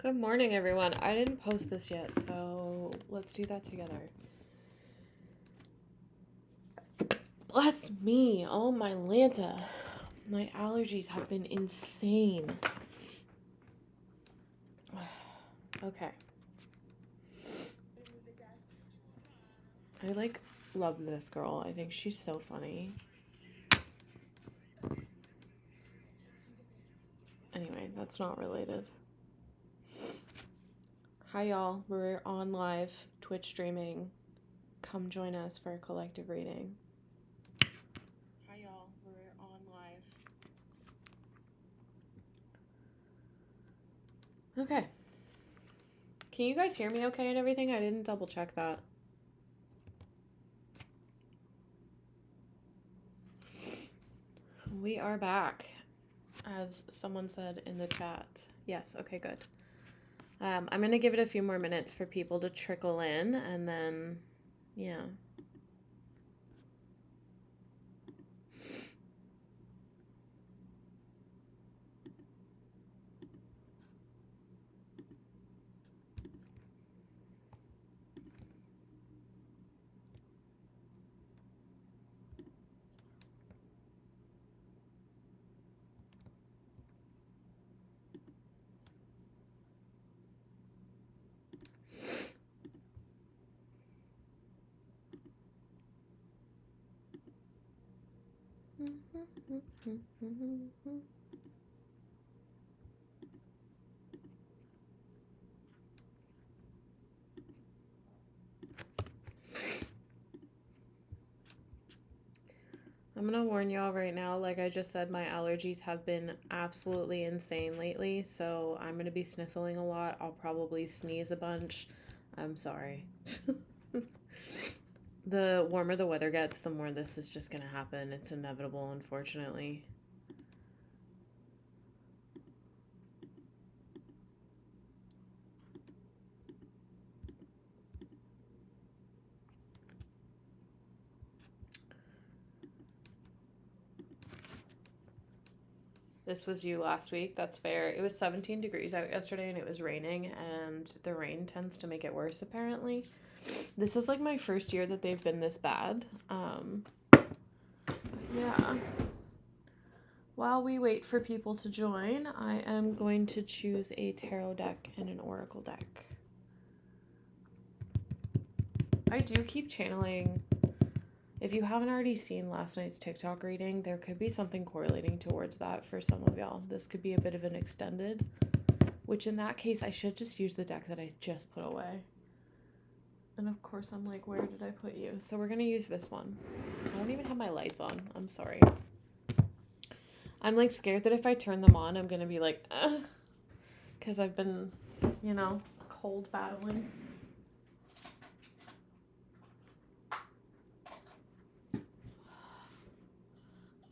Good morning, everyone. I didn't post this yet, so let's do that together. Bless me. Oh, my Lanta. My allergies have been insane. Okay. I, love this girl. I think she's so funny. Anyway, that's not related. Hi, y'all. We're on live Twitch streaming. Come join us for a collective reading. Hi, y'all. We're on live. Okay. Can you guys hear me okay and everything? I didn't double check that. We are back, as someone said in the chat. Yes, okay, good. I'm going to give it a few more minutes for people to trickle in, and then, yeah. I'm gonna warn y'all right now, like I just said, my allergies have been absolutely insane lately, so I'm gonna be sniffling a lot. I'll probably sneeze a bunch. I'm sorry. The warmer the weather gets, the more this is just gonna happen. It's inevitable, unfortunately. This was you last week. That's fair. It was 17 degrees out yesterday and it was raining, and the rain tends to make it worse, apparently. This is like my first year that they've been this bad. Yeah. While we wait for people to join, I am going to choose a tarot deck and an oracle deck. I do keep channeling. If you haven't already seen last night's TikTok reading, there could be something correlating towards that for some of y'all. This could be a bit of an extended, which in that case, I should just use the deck that I just put away. And of course, I'm like, where did I put you? So we're going to use this one. I don't even have my lights on. I'm sorry. I'm like scared that if I turn them on, I'm going to be like, ugh. Because I've been, cold battling.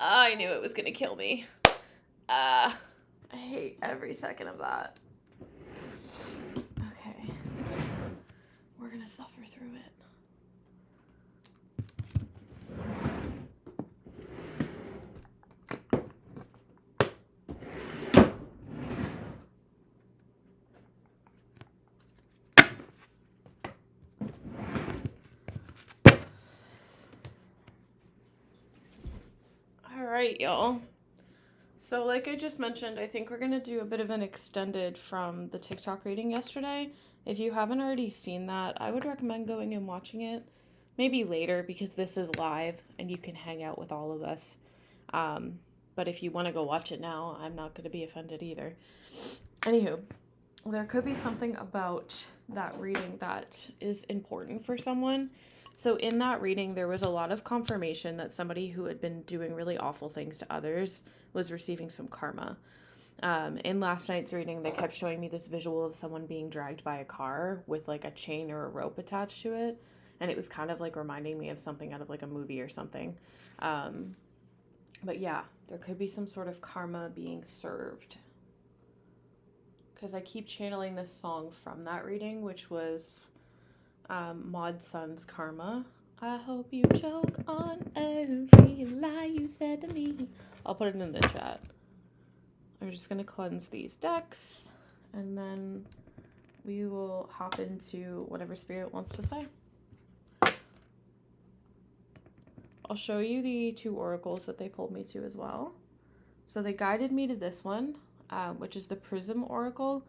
I knew it was going to kill me. I hate every second of that. Okay. We're going to suffer through it. All right, y'all. So like I just mentioned, I think we're going to do a bit of an extended from the TikTok reading yesterday. If you haven't already seen that, I would recommend going and watching it. Maybe later, because this is live and you can hang out with all of us. But if you want to go watch it now, I'm not going to be offended either. Anywho, there could be something about that reading that is important for someone. So in that reading, there was a lot of confirmation that somebody who had been doing really awful things to others was receiving some karma. In last night's reading, they kept showing me this visual of someone being dragged by a car with like a chain or a rope attached to it. And it was kind of like reminding me of something out of like a movie or something. But yeah, there could be some sort of karma being served. Because I keep channeling this song from that reading, which was Maud Sun's Karma. I hope you choke on every lie you said to me. I'll put it in the chat. I'm just going to cleanse these decks, and then we will hop into whatever spirit wants to say. I'll show you the two oracles that they pulled me to as well. So they guided me to this one, which is the Prism Oracle.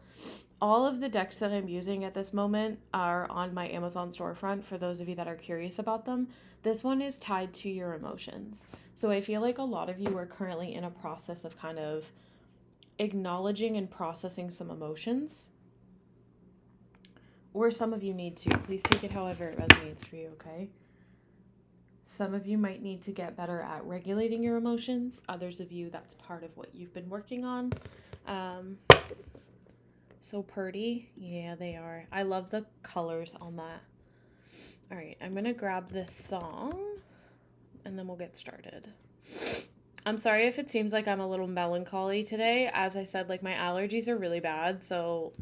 All of the decks that I'm using at this moment are on my Amazon storefront for those of you that are curious about them. This one is tied to your emotions. So I feel like a lot of you are currently in a process of kind of acknowledging and processing some emotions. Or some of you need to. Please take it however it resonates for you, okay? Some of you might need to get better at regulating your emotions. Others of you, that's part of what you've been working on. So pretty. Yeah, they are. I love the colors on that. All right, I'm going to grab this song and then we'll get started. I'm sorry if it seems like I'm a little melancholy today. As I said, like my allergies are really bad, so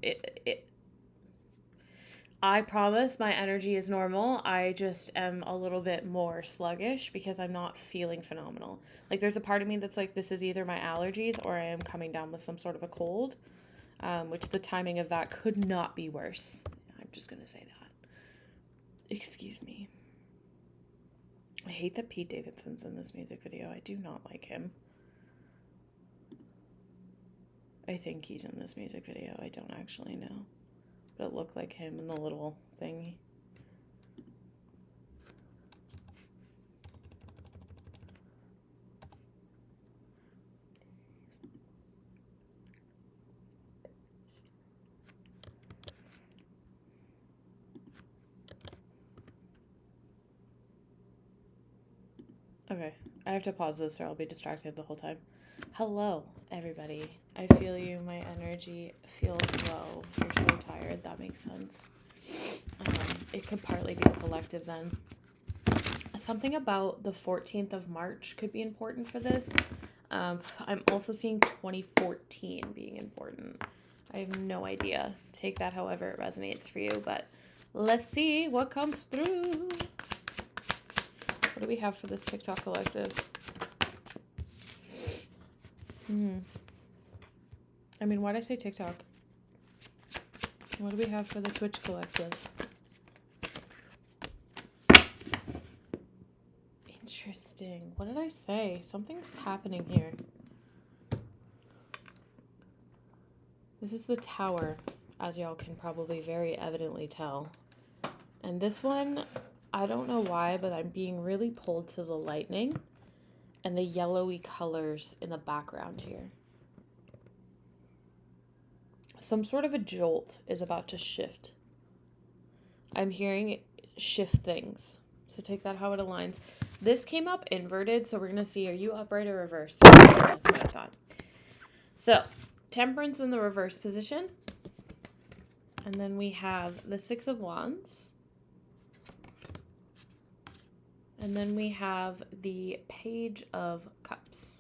I promise my energy is normal. I just am a little bit more sluggish because I'm not feeling phenomenal. Like there's a part of me that's like, this is either my allergies or I am coming down with some sort of a cold, which the timing of that could not be worse. I'm just going to say that. Excuse me. I hate that Pete Davidson's in this music video. I do not like him. I think he's in this music video. I don't actually know. But it looked like him in the little thing. Okay, I have to pause this or I'll be distracted the whole time. Hello, everybody. I feel you. My energy feels low. You're so tired. That makes sense. It could partly be the collective then. Something about the 14th of March could be important for this. I'm also seeing 2014 being important. I have no idea. Take that however it resonates for you, but let's see what comes through. What do we have for this TikTok collective? I mean, why'd I say TikTok? What do we have for the Twitch collective? Interesting. What did I say? Something's happening here. This is the tower, as y'all can probably very evidently tell. And this one, I don't know why, but I'm being really pulled to the lightning and the yellowy colors in the background here. Some sort of a jolt is about to shift. I'm hearing it shift things. So take that how it aligns. This came up inverted, so we're going to see, are you upright or reversed? That's what I thought. So, Temperance in the reverse position. And then we have the Six of Wands. And then we have the Page of Cups.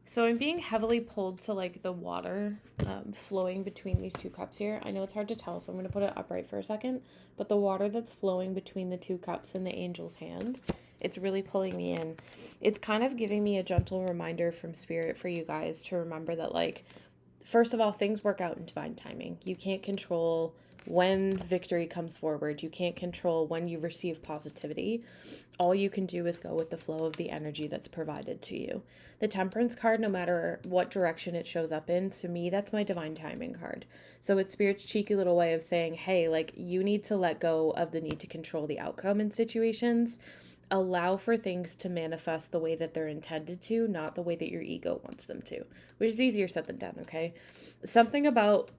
So I'm being heavily pulled to like the water flowing between these two cups here. I know it's hard to tell, so I'm going to put it upright for a second. But the water that's flowing between the two cups in the angel's hand, it's really pulling me in. It's kind of giving me a gentle reminder from Spirit for you guys to remember that, like, first of all, things work out in divine timing. You can't control when victory comes forward. You can't control when you receive positivity. All you can do is go with the flow of the energy that's provided to you. The Temperance card, no matter what direction it shows up in, to me, that's my divine timing card. So it's Spirit's cheeky little way of saying, hey, like, you need to let go of the need to control the outcome in situations. Allow for things to manifest the way that they're intended to, not the way that your ego wants them to, which is easier said than done, okay? Something about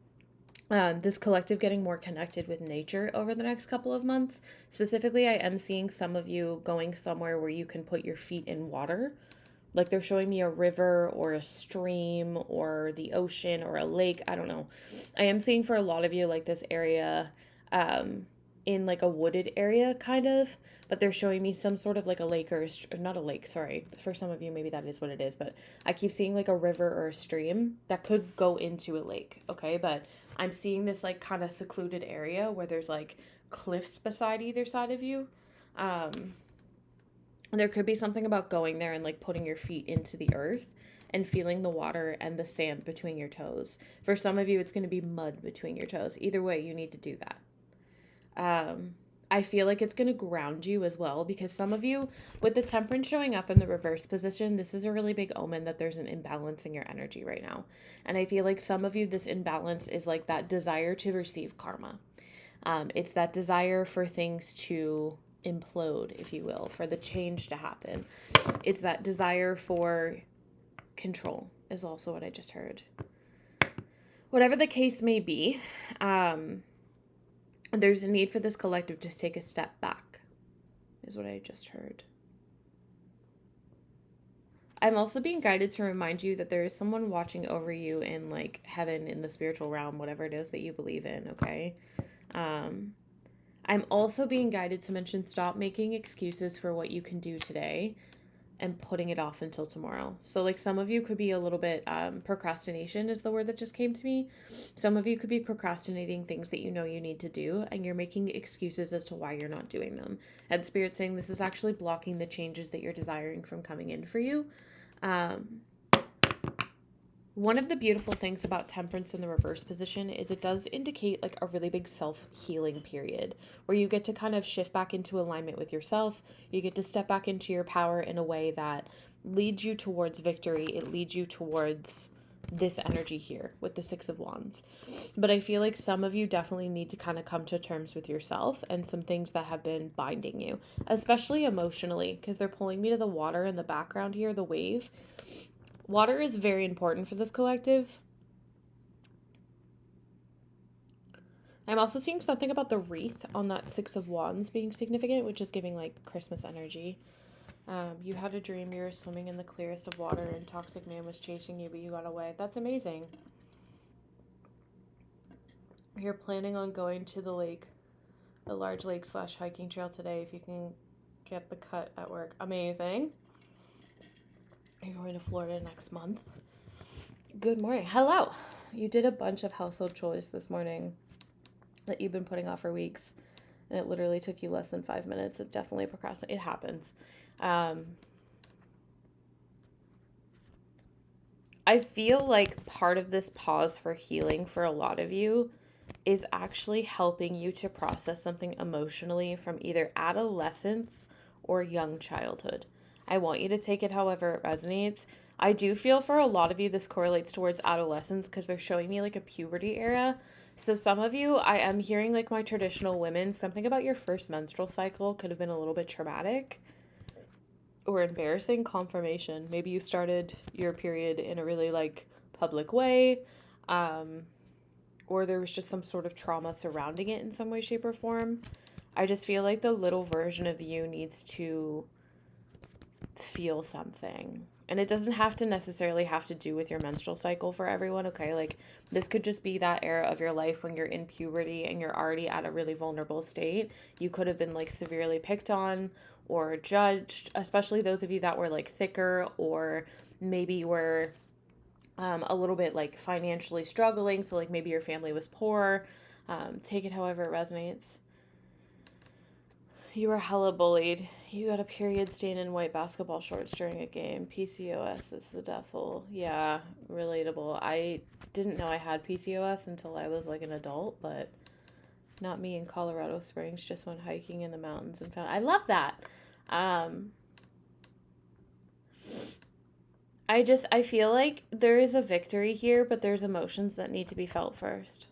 this collective getting more connected with nature over the next couple of months. Specifically, I am seeing some of you going somewhere where you can put your feet in water. Like they're showing me a river or a stream or the ocean or a lake. I don't know. I am seeing for a lot of you like this area in like a wooded area kind of, but they're showing me some sort of like a lake or not a lake, sorry. For some of you, maybe that is what it is, but I keep seeing like a river or a stream that could go into a lake, okay? But I'm seeing this like kind of secluded area where there's like cliffs beside either side of you. There could be something about going there and like putting your feet into the earth and feeling the water and the sand between your toes. For some of you, it's going to be mud between your toes. Either way, you need to do that. I feel like it's going to ground you as well, because some of you, with the Temperance showing up in the reverse position, this is a really big omen that there's an imbalance in your energy right now. And I feel like some of you, this imbalance is like that desire to receive karma. It's that desire for things to implode, if you will, for the change to happen. It's that desire for control is also what I just heard. Whatever the case may be, there's a need for this collective to take a step back, is what I just heard. I'm also being guided to remind you that there is someone watching over you in like heaven, in the spiritual realm, whatever it is that you believe in, okay? I'm also being guided to mention stop making excuses for what you can do today and putting it off until tomorrow. So like some of you could be a little bit, procrastination is the word that just came to me. Some of you could be procrastinating things that you know you need to do, and you're making excuses as to why you're not doing them. And Spirit's saying this is actually blocking the changes that you're desiring from coming in for you. One of the beautiful things about Temperance in the reverse position is it does indicate like a really big self-healing period where you get to kind of shift back into alignment with yourself. You get to step back into your power in a way that leads you towards victory. It leads you towards this energy here with the Six of Wands. But I feel like some of you definitely need to kind of come to terms with yourself and some things that have been binding you, especially emotionally, because they're pulling me to the water in the background here, the wave. Water is very important for this collective. I'm also seeing something about the wreath on that Six of Wands being significant, which is giving like Christmas energy. You had a dream you were swimming in the clearest of water and toxic man was chasing you, but you got away. That's amazing. You're planning on going to the lake, a large lake / hiking trail today if you can get the cut at work. Amazing. You're going to Florida next month. Good morning. Hello. You did a bunch of household chores this morning. that you've been putting off for weeks, and it literally took you less than 5 minutes. It definitely procrastinate. It happens. I feel like part of this pause for healing for a lot of you is actually helping you to process something emotionally from either adolescence or young childhood. I want you to take it however it resonates. I do feel for a lot of you this correlates towards adolescence because they're showing me like a puberty era. So some of you, I am hearing like my traditional women, something about your first menstrual cycle could have been a little bit traumatic or embarrassing. Confirmation. Maybe you started your period in a really like public way. Or there was just some sort of trauma surrounding it in some way, shape, or form. I just feel like the little version of you needs to feel something. And it doesn't have to necessarily have to do with your menstrual cycle for everyone, okay? Like, this could just be that era of your life when you're in puberty and you're already at a really vulnerable state. You could have been, like, severely picked on or judged, especially those of you that were, like, thicker or maybe were a little bit like financially struggling. So like maybe your family was poor. Take it however it resonates. You were hella bullied. You got a period stain in white basketball shorts during a game. PCOS is the devil. Yeah, relatable. I didn't know I had PCOS until I was like an adult, but not me in Colorado Springs. Just went hiking in the mountains and found. I love that. I feel like there is a victory here, but there's emotions that need to be felt first.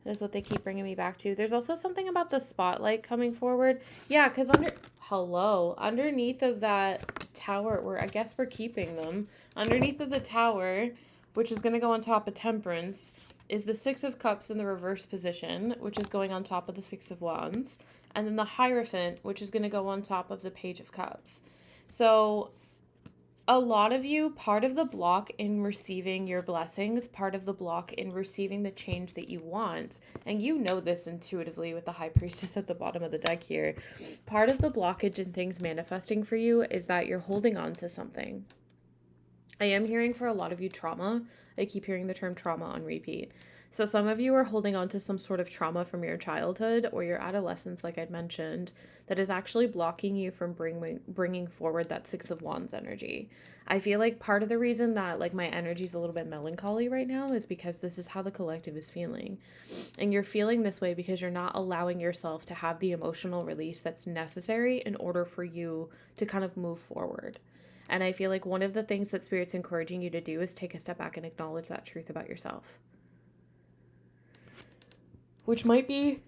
That's what they keep bringing me back to. There's also something about the spotlight coming forward. Yeah, because underneath of that tower, I guess we're keeping them. Underneath of the tower, which is going to go on top of Temperance, is the Six of Cups in the reverse position, which is going on top of the Six of Wands. And then the Hierophant, which is going to go on top of the Page of Cups. So a lot of you, part of the block in receiving your blessings, part of the block in receiving the change that you want, and you know this intuitively with the High Priestess at the bottom of the deck here, part of the blockage in things manifesting for you is that you're holding on to something. I am hearing for a lot of you trauma. I keep hearing the term trauma on repeat. So some of you are holding on to some sort of trauma from your childhood or your adolescence, like I'd mentioned, that is actually blocking you from bringing forward that Six of Wands energy. I feel like part of the reason that like my energy is a little bit melancholy right now is because this is how the collective is feeling. And you're feeling this way because you're not allowing yourself to have the emotional release that's necessary in order for you to kind of move forward. And I feel like one of the things that Spirit's encouraging you to do is take a step back and acknowledge that truth about yourself. Which might be,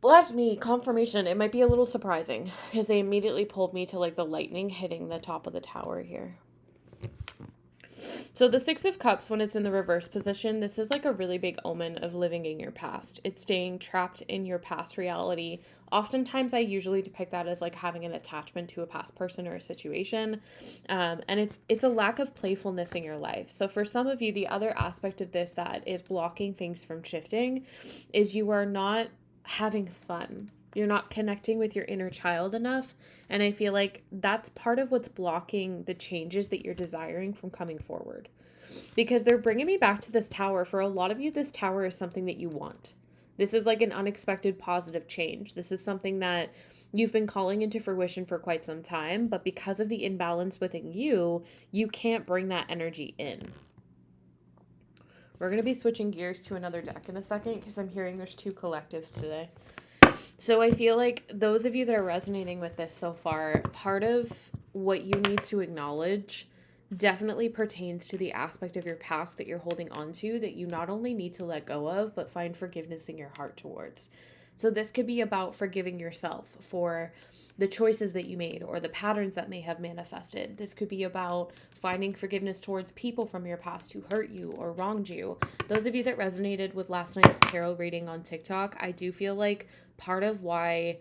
bless me, confirmation. It might be a little surprising because they immediately pulled me to like the lightning hitting the top of the tower here. So the Six of Cups, when it's in the reverse position, this is like a really big omen of living in your past. It's staying trapped in your past reality. Oftentimes, I usually depict that as like having an attachment to a past person or a situation. And it's a lack of playfulness in your life. So for some of you, the other aspect of this that is blocking things from shifting is you are not having fun. You're not connecting with your inner child enough. And I feel like that's part of what's blocking the changes that you're desiring from coming forward. Because they're bringing me back to this tower. For a lot of you, this tower is something that you want. This is like an unexpected positive change. This is something that you've been calling into fruition for quite some time. But because of the imbalance within you, you can't bring that energy in. We're going to be switching gears to another deck in a second because I'm hearing there's two collectives today. So I feel like those of you that are resonating with this so far, part of what you need to acknowledge definitely pertains to the aspect of your past that you're holding on to that you not only need to let go of, but find forgiveness in your heart towards. So this could be about forgiving yourself for the choices that you made or the patterns that may have manifested. This could be about finding forgiveness towards people from your past who hurt you or wronged you. Those of you that resonated with last night's tarot reading on TikTok, I do feel like part of why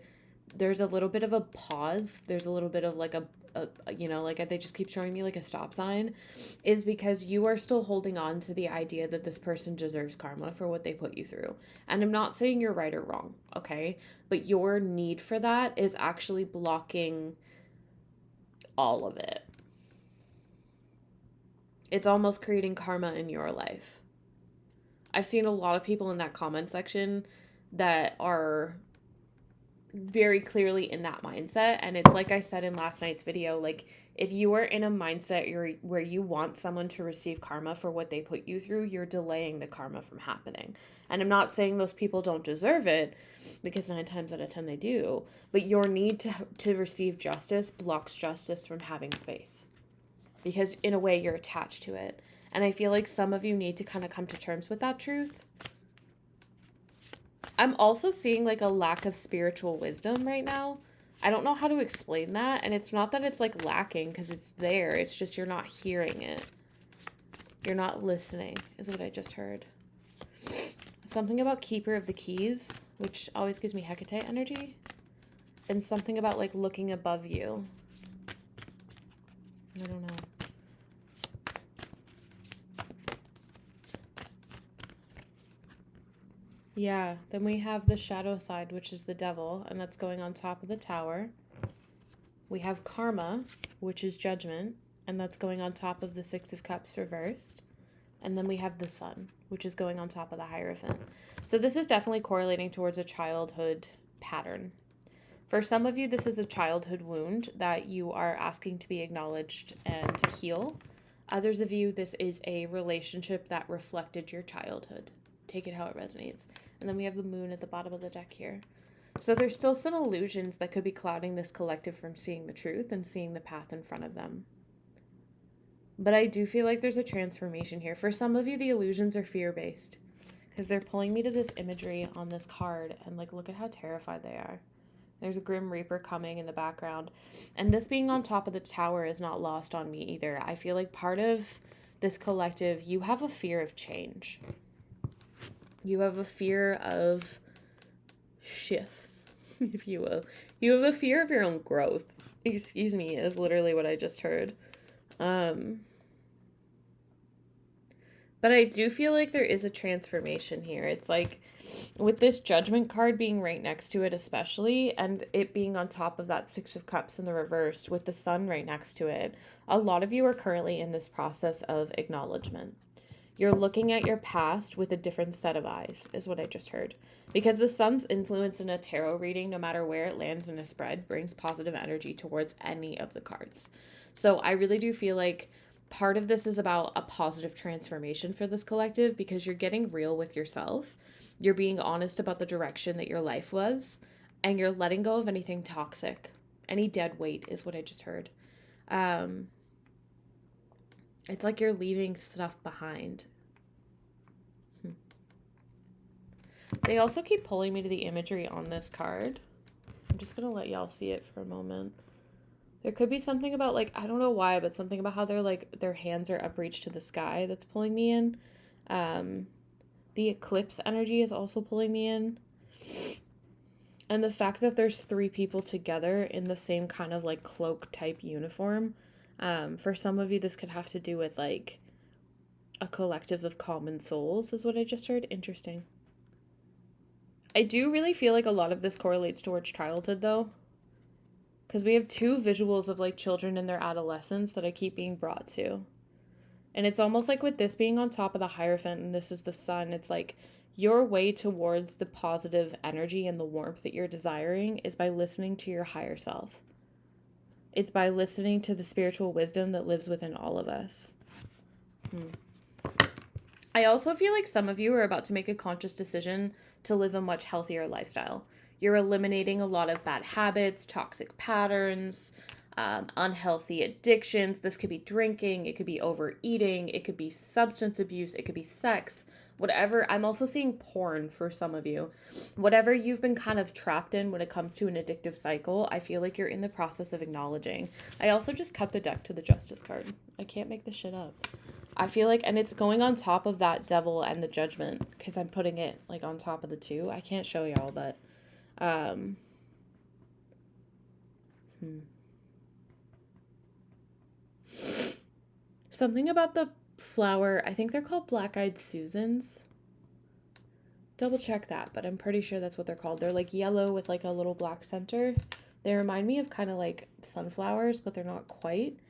there's a little bit of a pause, there's a little bit of like like they just keep showing me like a stop sign, is because you are still holding on to the idea that this person deserves karma for what they put you through. And I'm not saying you're right or wrong, okay? But your need for that is actually blocking all of it. It's almost creating karma in your life. I've seen a lot of people in that comment section that are very clearly in that mindset. And it's like I said in last night's video, like if you are in a mindset where you want someone to receive karma for what they put you through, you're delaying the karma from happening. And I'm not saying those people don't deserve it, because 9 times out of 10 they do, but your need to receive justice blocks justice from having space, because in a way you're attached to it. And I feel like some of you need to kind of come to terms with that truth. I'm also seeing like a lack of spiritual wisdom right now. I don't know how to explain that. And it's not that it's like lacking, because it's there. It's just you're not hearing it. You're not listening, is what I just heard. Something about Keeper of the Keys, which always gives me Hecate energy. And something about like looking above you. I don't know. Yeah, then we have the shadow side, which is the devil, and that's going on top of the tower. We have karma, which is judgment, and that's going on top of the 6 of Cups reversed. And then we have the sun, which is going on top of the Hierophant. So this is definitely correlating towards a childhood pattern. For some of you, this is a childhood wound that you are asking to be acknowledged and to heal. Others of you, this is a relationship that reflected your childhood. Take it how it resonates. And then we have the moon at the bottom of the deck here. So there's still some illusions that could be clouding this collective from seeing the truth and seeing the path in front of them. But I do feel like there's a transformation here. For some of you, the illusions are fear-based, because they're pulling me to this imagery on this card, and like, look at how terrified they are. There's a Grim Reaper coming in the background. And this being on top of the tower is not lost on me either. I feel like part of this collective, you have a fear of change. You have a fear of shifts, if you will. You have a fear of your own growth. Excuse me, is literally what I just heard. But I do feel like there is a transformation here. It's like with this Judgment card being right next to it especially, and it being on top of that 6 of Cups in the reverse with the sun right next to it, a lot of you are currently in this process of acknowledgement. You're looking at your past with a different set of eyes, is what I just heard. Because the sun's influence in a tarot reading, no matter where it lands in a spread, brings positive energy towards any of the cards. So I really do feel like part of this is about a positive transformation for this collective, because you're getting real with yourself. You're being honest about the direction that your life was, and you're letting go of anything toxic. Any dead weight is what I just heard. It's like you're leaving stuff behind. They also keep pulling me to the imagery on this card. I'm just going to let y'all see it for a moment. There could be something about, like, I don't know why, but something about how they're, like, their hands are upreached to the sky that's pulling me in. The eclipse energy is also pulling me in. And the fact that there's 3 people together in the same kind of, like, cloak type uniform. For some of you, this could have to do with, like, a collective of common souls, is what I just heard. Interesting. I do really feel like a lot of this correlates towards childhood, though. Because we have 2 visuals of, like, children in their adolescence that I keep being brought to. And it's almost like with this being on top of the Hierophant and this is the sun, it's like your way towards the positive energy and the warmth that you're desiring is by listening to your higher self. It's by listening to the spiritual wisdom that lives within all of us. I also feel like some of you are about to make a conscious decision to live a much healthier lifestyle. You're eliminating a lot of bad habits, toxic patterns, unhealthy addictions. This could be drinking, it could be overeating, it could be substance abuse, it could be sex, whatever. I'm also seeing porn for some of you. Whatever you've been kind of trapped in when it comes to an addictive cycle, I feel like you're in the process of acknowledging. I also just cut the deck to the Justice card. I can't make this shit up. I feel like, and it's going on top of that Devil and the Judgment, because I'm putting it like on top of the 2. I can't show y'all, but something about the flower, I think they're called black-eyed Susans. Double check that, but I'm pretty sure that's what they're called. They're like yellow with like a little black center. They remind me of kind of like sunflowers, but they're not quite.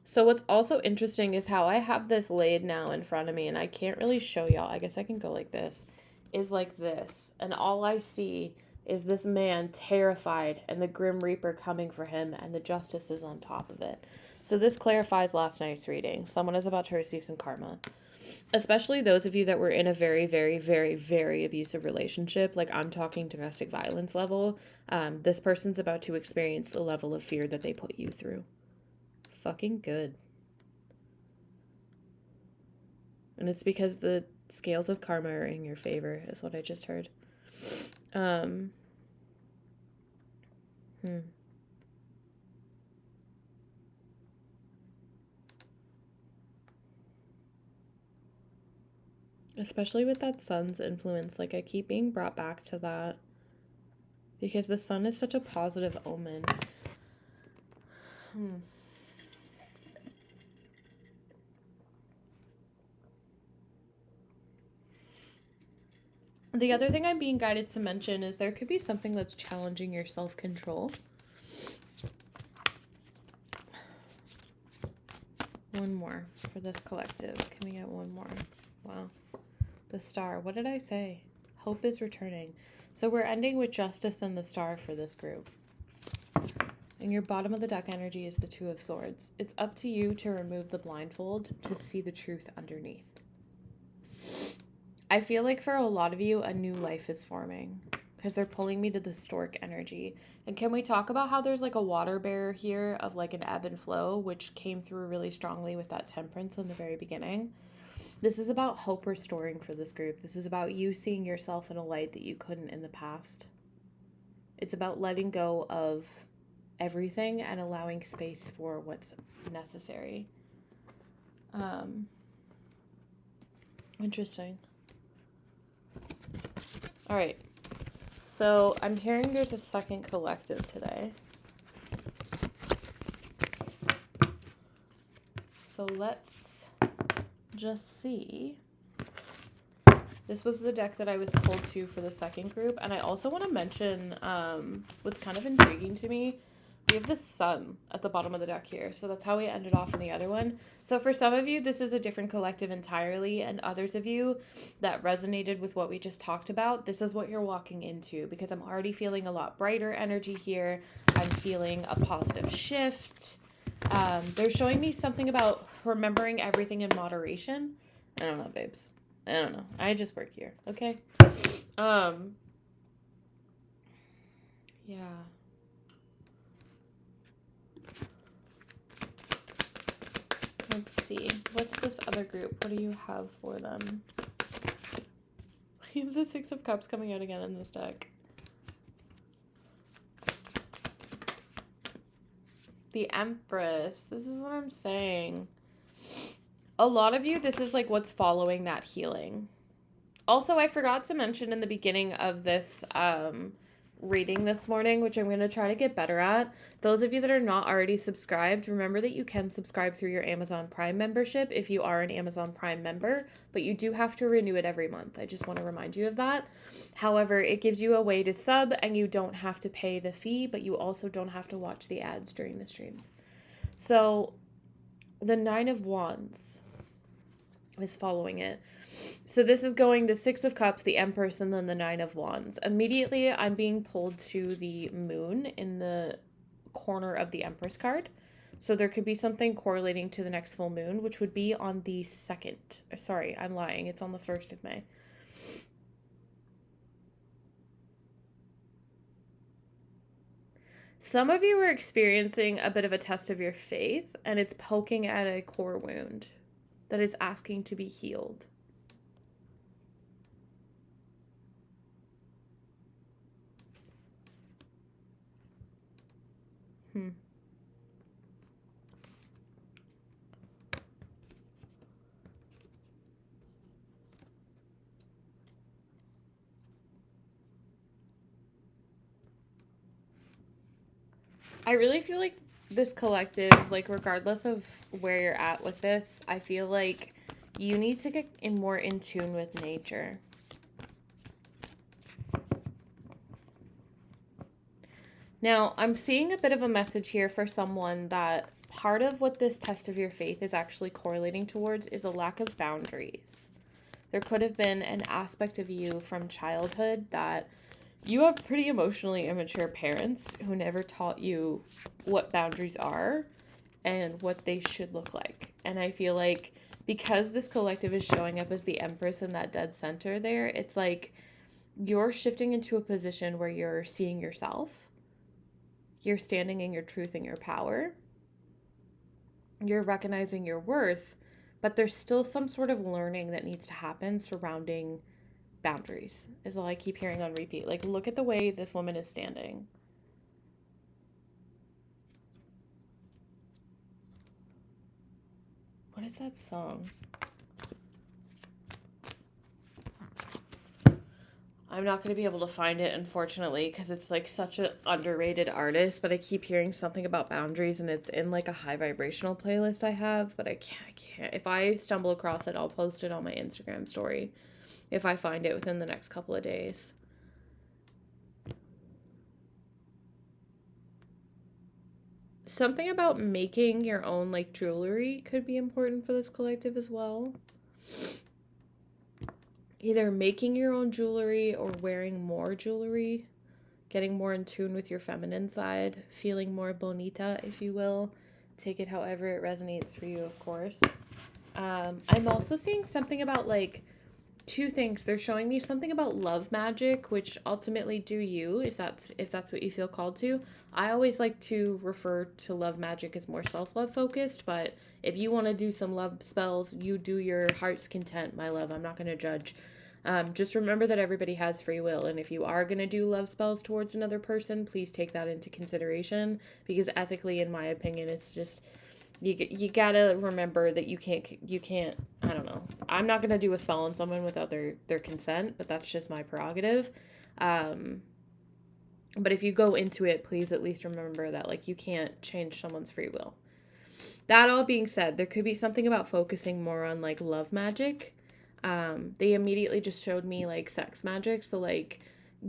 So what's also interesting is how I have this laid now in front of me, and I can't really show y'all. I guess I can go like this. Is like this. And all I see is this man terrified and the Grim Reaper coming for him, and the Justice is on top of it. So this clarifies last night's reading. Someone is about to receive some karma. Especially those of you that were in a very, very, very, very abusive relationship. Like, I'm talking domestic violence level. This person's about to experience the level of fear that they put you through. Fucking good. And it's because the scales of karma are in your favor, is what I just heard. Especially with that sun's influence, like I keep being brought back to that because the sun is such a positive omen. The other thing I'm being guided to mention is there could be something that's challenging your self-control. One more for this collective. Can we get one more? Wow. The star. What did I say? Hope is returning. So we're ending with justice and the star for this group. And your bottom of the deck energy is the Two of Swords. It's up to you to remove the blindfold to see the truth underneath. I feel like for a lot of you, a new life is forming because they're pulling me to the stork energy. And can we talk about how there's like a water bearer here of like an ebb and flow, which came through really strongly with that temperance in the very beginning? This is about hope restoring for this group. This is about you seeing yourself in a light that you couldn't in the past. It's about letting go of everything and allowing space for what's necessary. Interesting. All right. So I'm hearing there's a second collective today. So let's just see. This was the deck that I was pulled to for the second group. And I also want to mention what's kind of intriguing to me. We have the sun at the bottom of the deck here. So that's how we ended off in the other one. So for some of you, this is a different collective entirely. And others of you that resonated with what we just talked about, this is what you're walking into. Because I'm already feeling a lot brighter energy here. I'm feeling a positive shift. They're showing me something about remembering everything in moderation. I don't know, babes. I don't know. I just work here, okay? Yeah. Let's see. What's this other group? What do you have for them? We have the Six of Cups coming out again in this deck. The Empress. This is what I'm saying. A lot of you, this is like what's following that healing. Also, I forgot to mention in the beginning of this reading this morning, which I'm going to try to get better at. Those of you that are not already subscribed, remember that you can subscribe through your Amazon Prime membership if you are an Amazon Prime member, but you do have to renew it every month. I just want to remind you of that. However, it gives you a way to sub and you don't have to pay the fee, but you also don't have to watch the ads during the streams. So the Nine of Wands is following it. So this is going the Six of Cups, the Empress, and then the Nine of Wands. Immediately, I'm being pulled to the moon in the corner of the Empress card. So there could be something correlating to the next full moon, which would be on the 2nd. Sorry, I'm lying. It's on the 1st of May. Some of you are experiencing a bit of a test of your faith, and it's poking at a core wound that is asking to be healed. I really feel like this collective, like regardless of where you're at with this, I feel like you need to get more in tune with nature. Now, I'm seeing a bit of a message here for someone that part of what this test of your faith is actually correlating towards is a lack of boundaries. There could have been an aspect of you from childhood that you have pretty emotionally immature parents who never taught you what boundaries are and what they should look like. And I feel like because this collective is showing up as the Empress in that dead center there, it's like you're shifting into a position where you're seeing yourself, you're standing in your truth and your power, you're recognizing your worth, but there's still some sort of learning that needs to happen surrounding boundaries, is all I keep hearing on repeat. Like, look at the way this woman is standing. What is that song? I'm not going to be able to find it, unfortunately, because it's like such an underrated artist, but I keep hearing something about boundaries, and it's in like a high vibrational playlist I have, but I can't. If I stumble across it, I'll post it on my Instagram story if I find it within the next couple of days. Something about making your own like jewelry could be important for this collective as well. Either making your own jewelry or wearing more jewelry, getting more in tune with your feminine side, feeling more bonita, if you will. Take it however it resonates for you, of course. I'm also seeing something about like two things. They're showing me something about love magic, which ultimately do you, if that's what you feel called to. I always like to refer to love magic as more self-love focused, but if you want to do some love spells, you do your heart's content, my love. I'm not going to judge. Just remember that everybody has free will, and if you are going to do love spells towards another person, please take that into consideration, because ethically, in my opinion, it's just you gotta remember that you can't, I don't know, I'm not gonna do a spell on someone without their consent, but that's just my prerogative. But if you go into it, please at least remember that like you can't change someone's free will. That all being said, there could be something about focusing more on like love magic. They immediately just showed me like sex magic, so like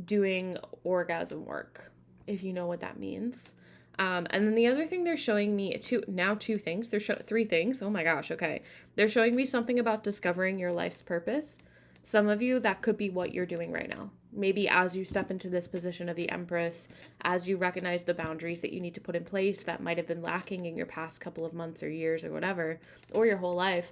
doing orgasm work, if you know what that means. And then the other thing they're showing me two things. Three things. Oh my gosh. Okay. They're showing me something about discovering your life's purpose. Some of you, that could be what you're doing right now. Maybe as you step into this position of the Empress, as you recognize the boundaries that you need to put in place that might have been lacking in your past couple of months or years or whatever, or your whole life,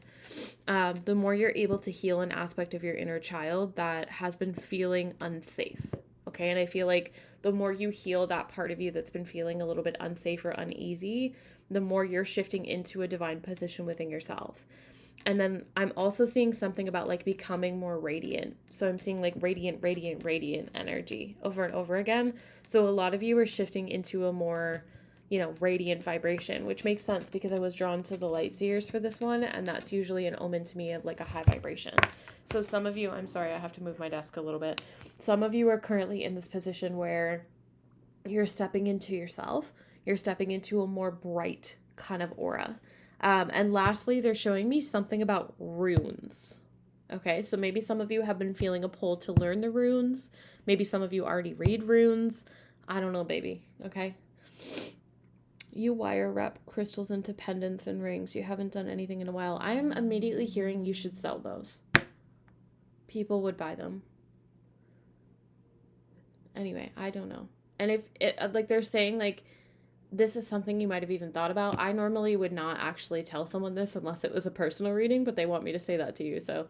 the more you're able to heal an aspect of your inner child that has been feeling unsafe. Okay, and I feel like the more you heal that part of you that's been feeling a little bit unsafe or uneasy, the more you're shifting into a divine position within yourself. And then I'm also seeing something about like becoming more radiant. So I'm seeing like radiant energy over and over again. So a lot of you are shifting into a more, radiant vibration, which makes sense because I was drawn to the light seers for this one. And that's usually an omen to me of like a high vibration. So some of you, I'm sorry, I have to move my desk a little bit. Some of you are currently in this position where you're stepping into yourself. You're stepping into a more bright kind of aura. And lastly, they're showing me something about runes. Okay, so maybe some of you have been feeling a pull to learn the runes. Maybe some of you already read runes. I don't know, baby. Okay. You wire wrap crystals into pendants and rings. You haven't done anything in a while. I am immediately hearing you should sell those. People would buy them. Anyway, I don't know. And if it, like they're saying like, this is something you might have even thought about. I normally would not actually tell someone this unless it was a personal reading, but they want me to say that to you. So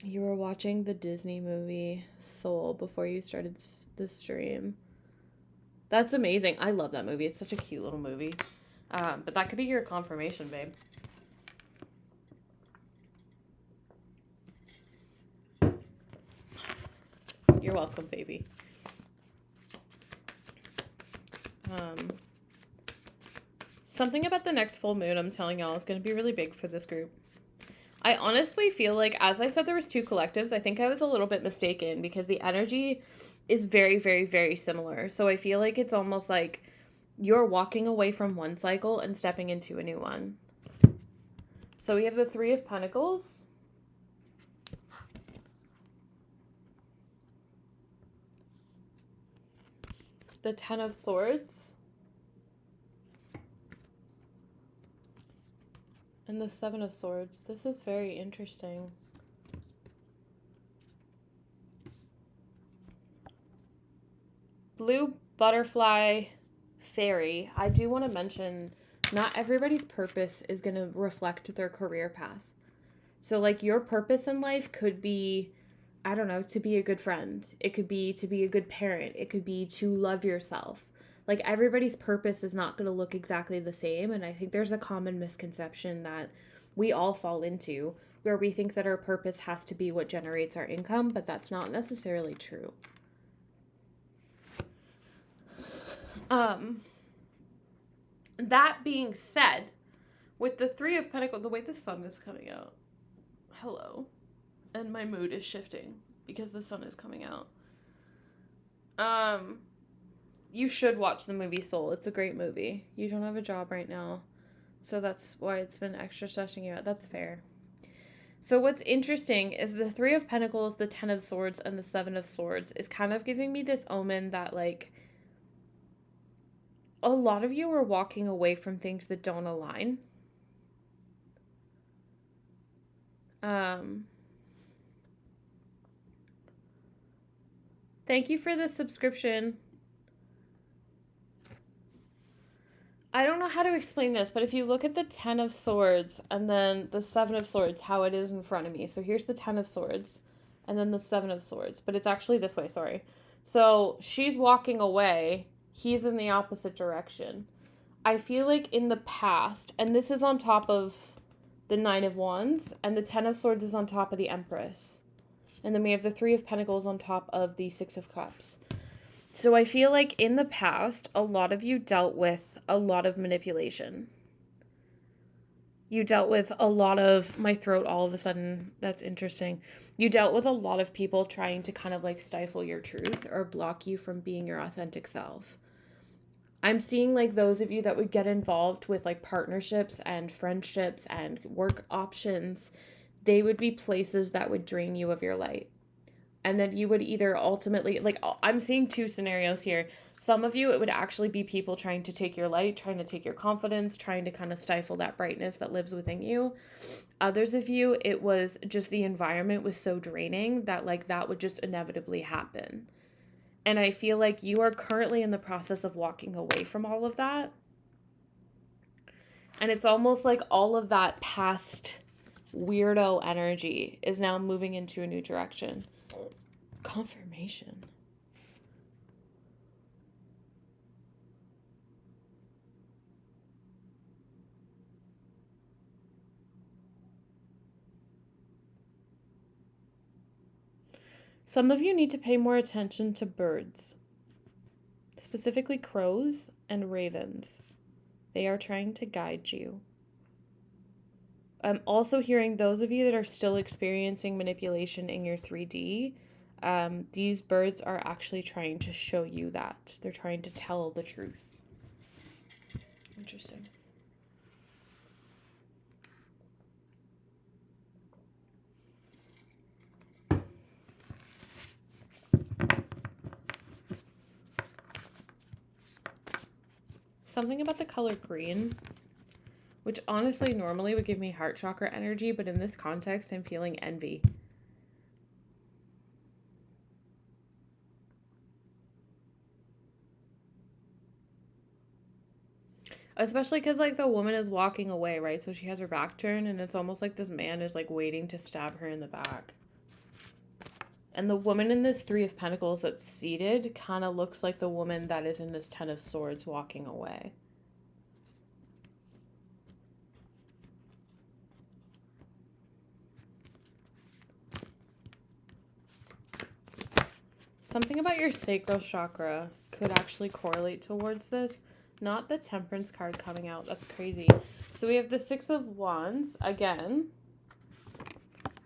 you were watching the Disney movie Soul before you started the stream. That's amazing. I love that movie. It's such a cute little movie. But that could be your confirmation, babe. You're welcome, baby. Something about the next full moon, I'm telling y'all, is going to be really big for this group. I honestly feel like, as I said, there was two collectives. I think I was a little bit mistaken because the energy is very, very, very similar. So I feel like it's almost like you're walking away from one cycle and stepping into a new one. So we have the Three of Pentacles. the Ten of Swords, and the Seven of Swords. This is very interesting. Blue butterfly fairy. I do want to mention, not everybody's purpose is going to reflect their career path. So, like, your purpose in life could be, I don't know, to be a good friend. It could be to be a good parent. It could be to love yourself. Like, everybody's purpose is not going to look exactly the same. And I think there's a common misconception that we all fall into, where we think that our purpose has to be what generates our income, but that's not necessarily true. That being said, with the Three of Pentacles, the way the sun is coming out, hello, and my mood is shifting because the sun is coming out. You should watch the movie Soul. It's a great movie. You don't have a job right now, so that's why it's been extra stressing you out. That's fair. So what's interesting is the Three of Pentacles, the Ten of Swords, and the Seven of Swords is kind of giving me this omen that, like, a lot of you are walking away from things that don't align. Thank you for the subscription. I don't know how to explain this, but if you look at the Ten of Swords and then the Seven of Swords, how it is in front of me. So here's the Ten of Swords and then the Seven of Swords, but it's actually this way, sorry. So she's walking away. He's in the opposite direction. I feel like in the past, and this is on top of the Nine of Wands, and the Ten of Swords is on top of the Empress. And then we have the Three of Pentacles on top of the Six of Cups. So I feel like in the past, a lot of you dealt with a lot of manipulation. You dealt with a lot of, my throat all of a sudden, that's interesting. You dealt with a lot of people trying to kind of like stifle your truth or block you from being your authentic self. I'm seeing like those of you that would get involved with like partnerships and friendships and work options, they would be places that would drain you of your light. And then you would either ultimately, like, I'm seeing two scenarios here. Some of you, it would actually be people trying to take your light, trying to take your confidence, trying to kind of stifle that brightness that lives within you. Others of you, it was just the environment was so draining that like that would just inevitably happen. And I feel like you are currently in the process of walking away from all of that. And it's almost like all of that past weirdo energy is now moving into a new direction. Confirmation. Some of you need to pay more attention to birds, specifically crows and ravens. They are trying to guide you. I'm also hearing those of you that are still experiencing manipulation in your 3D. These birds are actually trying to show you that. They're trying to tell the truth. Interesting. Something about the color green, which honestly normally would give me heart chakra energy, but in this context, I'm feeling envy. Especially because, like, the woman is walking away, right? So she has her back turned, and it's almost like this man is, like, waiting to stab her in the back. And the woman in this Three of Pentacles that's seated kind of looks like the woman that is in this Ten of Swords walking away. Something about your sacral chakra could actually correlate towards this. Not the Temperance card coming out. That's crazy. So we have the Six of Wands again.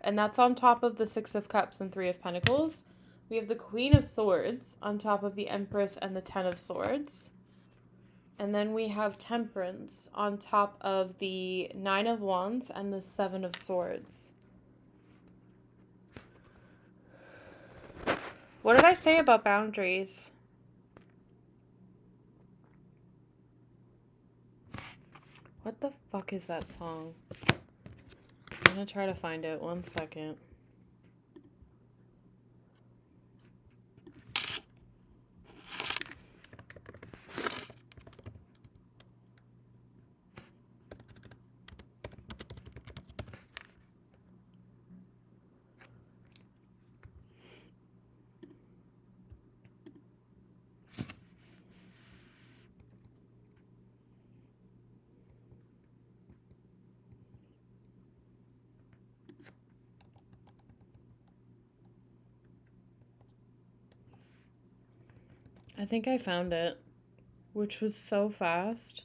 And that's on top of the Six of Cups and Three of Pentacles. We have the Queen of Swords on top of the Empress and the Ten of Swords. And then we have Temperance on top of the Nine of Wands and the Seven of Swords. What did I say about boundaries? What the fuck is that song? I'm gonna try to find it. 1 second. I think I found it, which was so fast.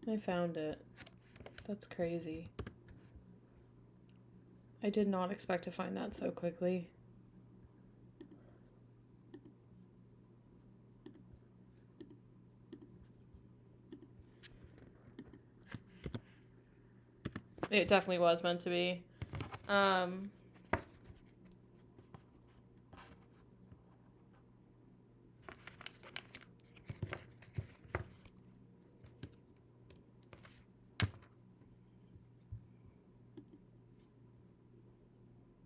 I found it. That's crazy. I did not expect to find that so quickly. It definitely was meant to be. I'm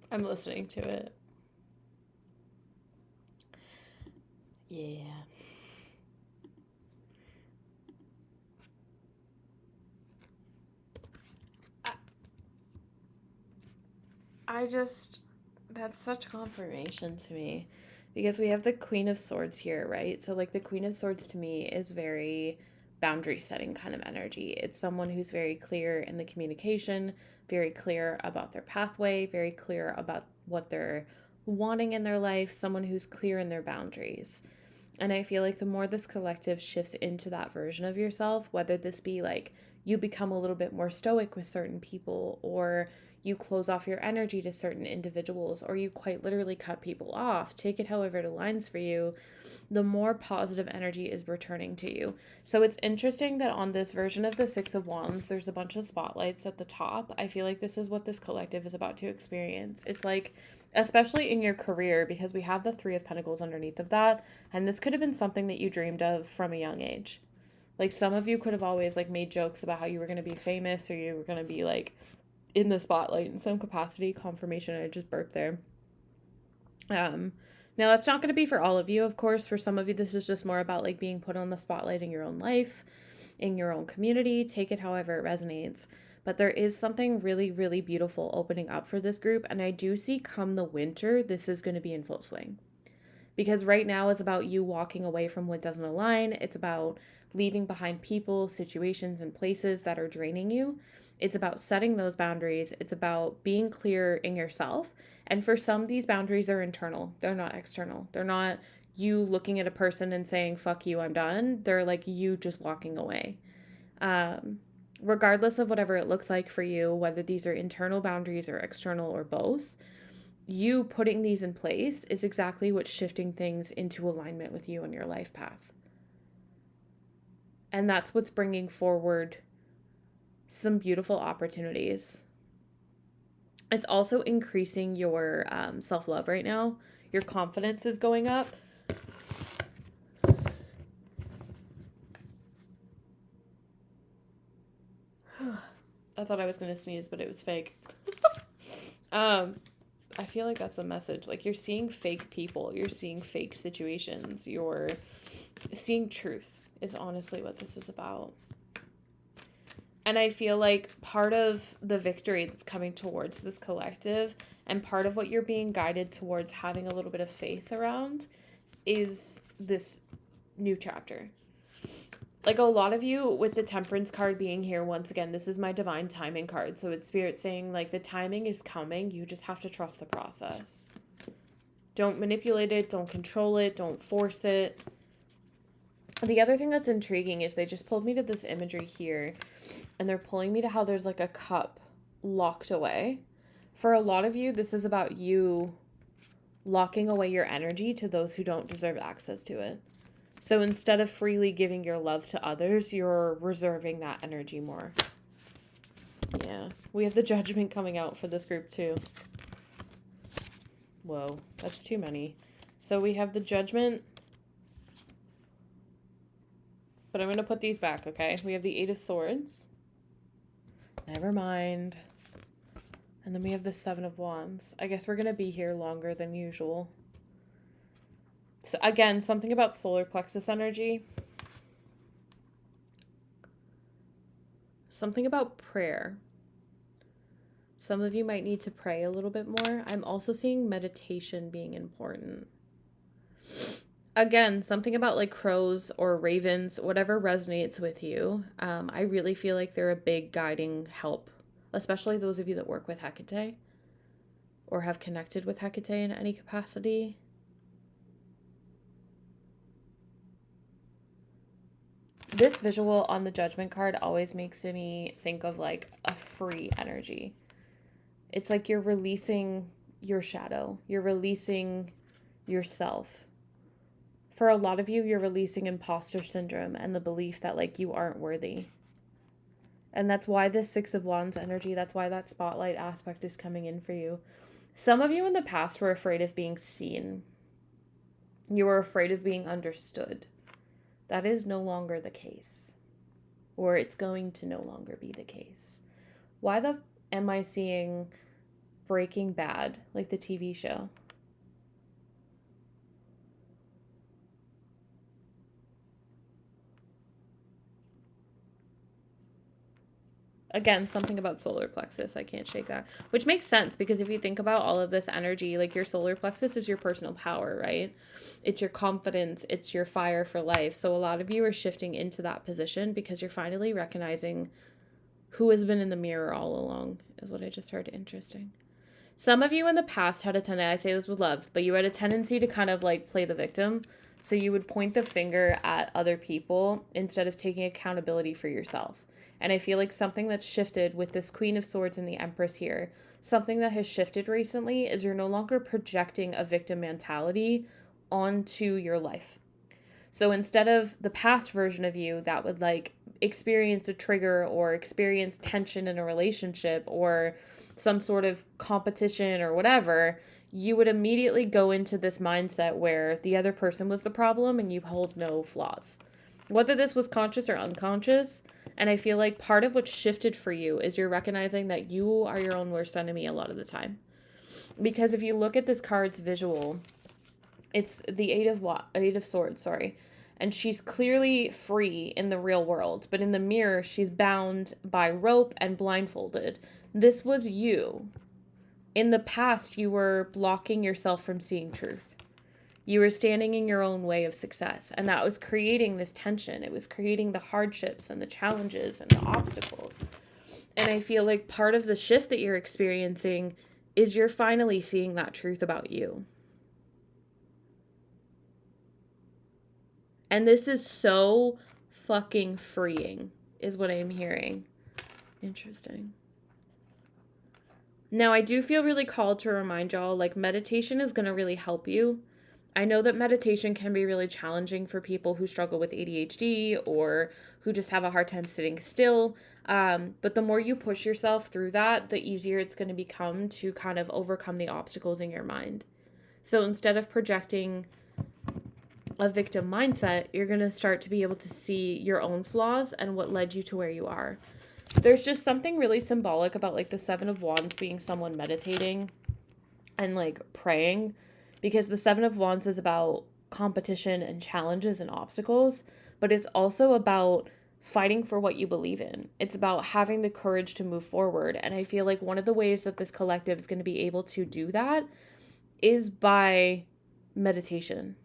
listening to it. Yeah. That's such confirmation to me, because we have the Queen of Swords here, right? So like the Queen of Swords to me is very boundary setting kind of energy. It's someone who's very clear in the communication, very clear about their pathway, very clear about what they're wanting in their life, someone who's clear in their boundaries. And I feel like the more this collective shifts into that version of yourself, whether this be like you become a little bit more stoic with certain people, or you close off your energy to certain individuals, or you quite literally cut people off, take it however it aligns for you, the more positive energy is returning to you. So it's interesting that on this version of the Six of Wands, there's a bunch of spotlights at the top. I feel like this is what this collective is about to experience. It's like, especially in your career, because we have the Three of Pentacles underneath of that, and this could have been something that you dreamed of from a young age. Like some of you could have always like made jokes about how you were going to be famous, or you were going to be like in the spotlight in some capacity. Confirmation, I just burped there. Now that's not going to be for all of you, of course. For some of you, this is just more about like being put on the spotlight in your own life, in your own community. Take it however it resonates. But there is something really, really beautiful opening up for this group. And I do see come the winter, this is going to be in full swing. Because right now is about you walking away from what doesn't align. It's about leaving behind people, situations, and places that are draining you. It's about setting those boundaries. It's about being clear in yourself. And for some, these boundaries are internal. They're not external. They're not you looking at a person and saying, fuck you, I'm done. They're like you just walking away. Regardless of whatever it looks like for you, whether these are internal boundaries or external or both, you putting these in place is exactly what's shifting things into alignment with you and your life path. And that's what's bringing forward some beautiful opportunities. It's also increasing your self-love right now. Your confidence is going up. I thought I was going to sneeze, but it was fake. I feel like that's a message. Like you're seeing fake people, you're seeing fake situations, you're seeing truth is honestly what this is about. And I feel like part of the victory that's coming towards this collective, and part of what you're being guided towards having a little bit of faith around, is this new chapter. Like a lot of you with the Temperance card being here, once again, this is my divine timing card. So it's Spirit saying like the timing is coming. You just have to trust the process. Don't manipulate it. Don't control it. Don't force it. The other thing that's intriguing is they just pulled me to this imagery here, and they're pulling me to how there's like a cup locked away. For a lot of you, this is about you locking away your energy to those who don't deserve access to it. So instead of freely giving your love to others, you're reserving that energy more. Yeah, we have the Judgment coming out for this group too. Whoa, that's too many. So we have the Judgment, but I'm going to put these back, okay? We have the Eight of Swords. Never mind. And then we have the Seven of Wands. I guess we're going to be here longer than usual. So again, something about solar plexus energy. Something about prayer. Some of you might need to pray a little bit more. I'm also seeing meditation being important. Again, something about like crows or ravens, whatever resonates with you. I really feel like they're a big guiding help, especially those of you that work with Hecate or have connected with Hecate in any capacity. This visual on the Judgment card always makes me think of like a free energy. It's like you're releasing your shadow. You're releasing yourself. For a lot of you, you're releasing imposter syndrome and the belief that like you aren't worthy. And that's why this Six of Wands energy, that's why that spotlight aspect is coming in for you. Some of you in the past were afraid of being seen. You were afraid of being understood. That is no longer the case. Or it's going to no longer be the case. Why the am I seeing Breaking Bad, like the TV show? Again, something about solar plexus. I can't shake that. Which makes sense because if you think about all of this energy, like your solar plexus is your personal power, right? It's your confidence. It's your fire for life. So a lot of you are shifting into that position because you're finally recognizing who has been in the mirror all along, is what I just heard. Interesting. Some of you in the past had a tendency, I say this with love, but you had a tendency to kind of like play the victim. So you would point the finger at other people instead of taking accountability for yourself. And I feel like something that's shifted with this Queen of Swords and the Empress here, something that has shifted recently is you're no longer projecting a victim mentality onto your life. So instead of the past version of you that would like experience a trigger or experience tension in a relationship or some sort of competition or whatever, you would immediately go into this mindset where the other person was the problem and you hold no flaws. Whether this was conscious or unconscious, and I feel like part of what shifted for you is you're recognizing that you are your own worst enemy a lot of the time. Because if you look at this card's visual, it's the Eight of Swords, and she's clearly free in the real world, but in the mirror, she's bound by rope and blindfolded. This was you. In the past, you were blocking yourself from seeing truth. You were standing in your own way of success, and that was creating this tension. It was creating the hardships and the challenges and the obstacles. And I feel like part of the shift that you're experiencing is you're finally seeing that truth about you. And this is so fucking freeing, is what I'm hearing. Interesting. Now, I do feel really called to remind y'all, like, meditation is going to really help you. I know that meditation can be really challenging for people who struggle with ADHD or who just have a hard time sitting still. But the more you push yourself through that, the easier it's going to become to kind of overcome the obstacles in your mind. So instead of projecting a victim mindset, you're going to start to be able to see your own flaws and what led you to where you are. There's just something really symbolic about like the Seven of Wands being someone meditating and like praying, because the Seven of Wands is about competition and challenges and obstacles, but it's also about fighting for what you believe in. It's about having the courage to move forward. And I feel like one of the ways that this collective is going to be able to do that is by meditation.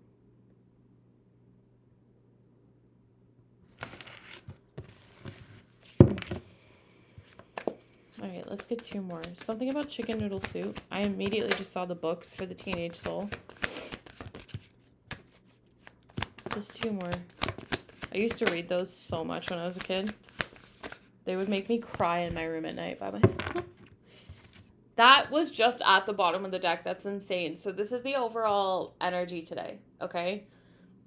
All right, let's get two more. Something about chicken noodle soup. I immediately just saw the books for the teenage soul. Just two more. I used to read those so much when I was a kid. They would make me cry in my room at night by myself. That was just at the bottom of the deck. That's insane. So this is the overall energy today, okay?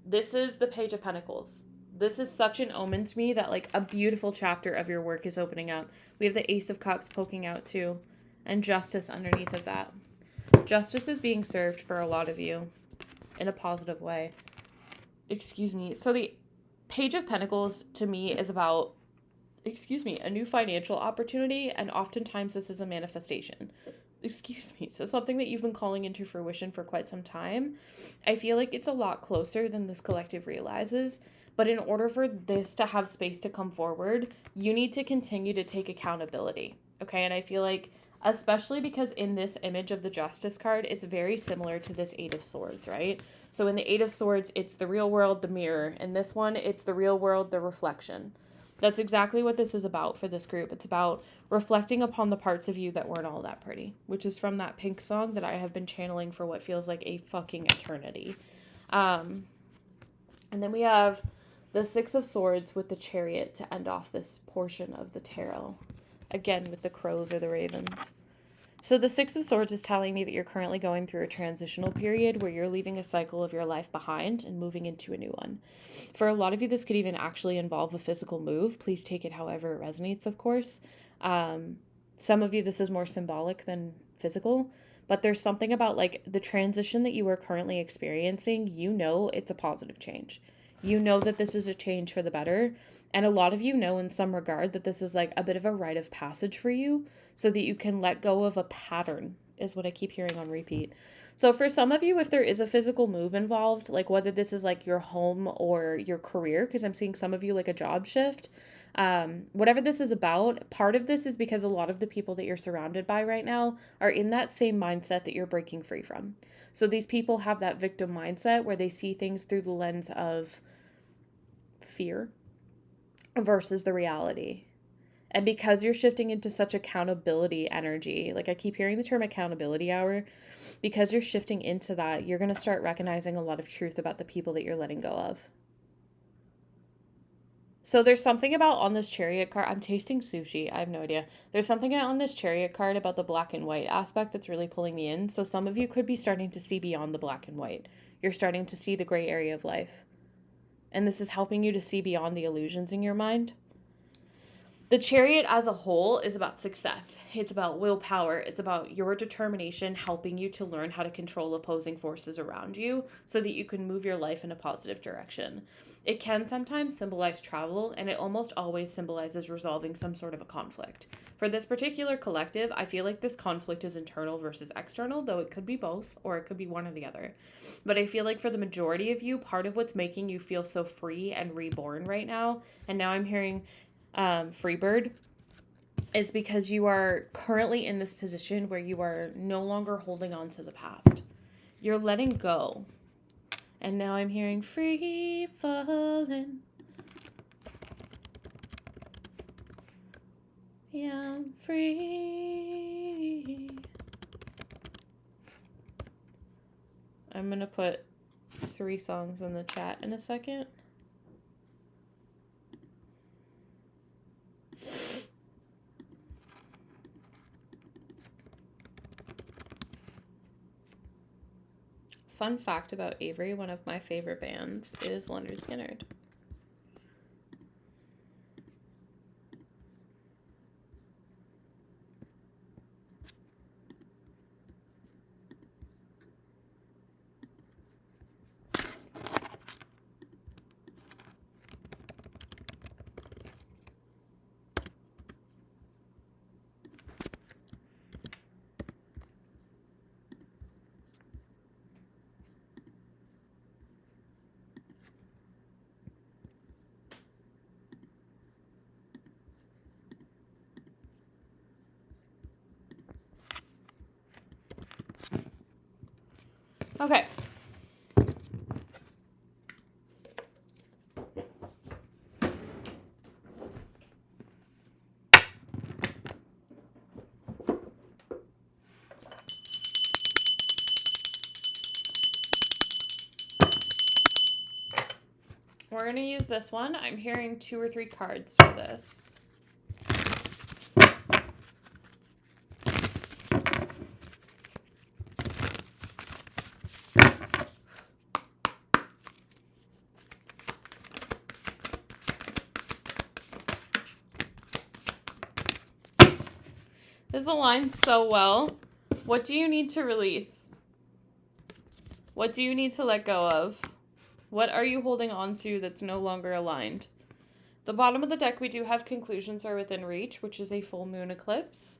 This is the Page of Pentacles. This is such an omen to me that, like, a beautiful chapter of your work is opening up. We have the Ace of Cups poking out, too, and Justice underneath of that. Justice is being served for a lot of you in a positive way. Excuse me. So the Page of Pentacles, to me, is about, a new financial opportunity, and oftentimes this is a manifestation. So something that you've been calling into fruition for quite some time. I feel like it's a lot closer than this collective realizes, but in order for this to have space to come forward, you need to continue to take accountability, okay? And I feel like, especially because in this image of the Justice card, it's very similar to this Eight of Swords, right? So in the Eight of Swords, it's the real world, the mirror. In this one, it's the real world, the reflection. That's exactly what this is about for this group. It's about reflecting upon the parts of you that weren't all that pretty, which is from that Pink song that I have been channeling for what feels like a fucking eternity. And then we have the Six of Swords with the Chariot to end off this portion of the tarot. Again, with the crows or the ravens. So the Six of Swords is telling me that you're currently going through a transitional period where you're leaving a cycle of your life behind and moving into a new one. For a lot of you, this could even actually involve a physical move. Please take it however it resonates, of course. Some of you, this is more symbolic than physical, but there's something about, like, the transition that you are currently experiencing. You know it's a positive change. You know that this is a change for the better. And a lot of you know in some regard that this is like a bit of a rite of passage for you so that you can let go of a pattern, is what I keep hearing on repeat. So for some of you, if there is a physical move involved, like whether this is like your home or your career, because I'm seeing some of you like a job shift, whatever this is about, part of this is because a lot of the people that you're surrounded by right now are in that same mindset that you're breaking free from. So these people have that victim mindset where they see things through the lens of fear versus the reality. And because you're shifting into such accountability energy, like I keep hearing the term accountability hour, because you're shifting into that, you're going to start recognizing a lot of truth about the people that you're letting go of. So there's something about on this Chariot card, I'm tasting sushi, I have no idea. There's something on this Chariot card about the black and white aspect that's really pulling me in. So some of you could be starting to see beyond the black and white. You're starting to see the gray area of life. And this is helping you to see beyond the illusions in your mind. The Chariot as a whole is about success. It's about willpower. It's about your determination helping you to learn how to control opposing forces around you so that you can move your life in a positive direction. It can sometimes symbolize travel, and it almost always symbolizes resolving some sort of a conflict. For this particular collective, I feel like this conflict is internal versus external, though it could be both, or it could be one or the other. But I feel like for the majority of you, part of what's making you feel so free and reborn right now, and now I'm hearing Freebird, is because you are currently in this position where you are no longer holding on to the past. You're letting go. And now I'm hearing free falling. Yeah, I'm free. I'm going to put 3 songs in the chat in a second. Fun fact about Avery, one of my favorite bands is Lynyrd Skynyrd. Okay. We're going to use this one. I'm hearing 2 or 3 cards for this. This aligns so well. What do you need to release? What do you need to let go of? What are you holding on to that's no longer aligned? The bottom of the deck, we do have conclusions are within reach, which is a full moon eclipse.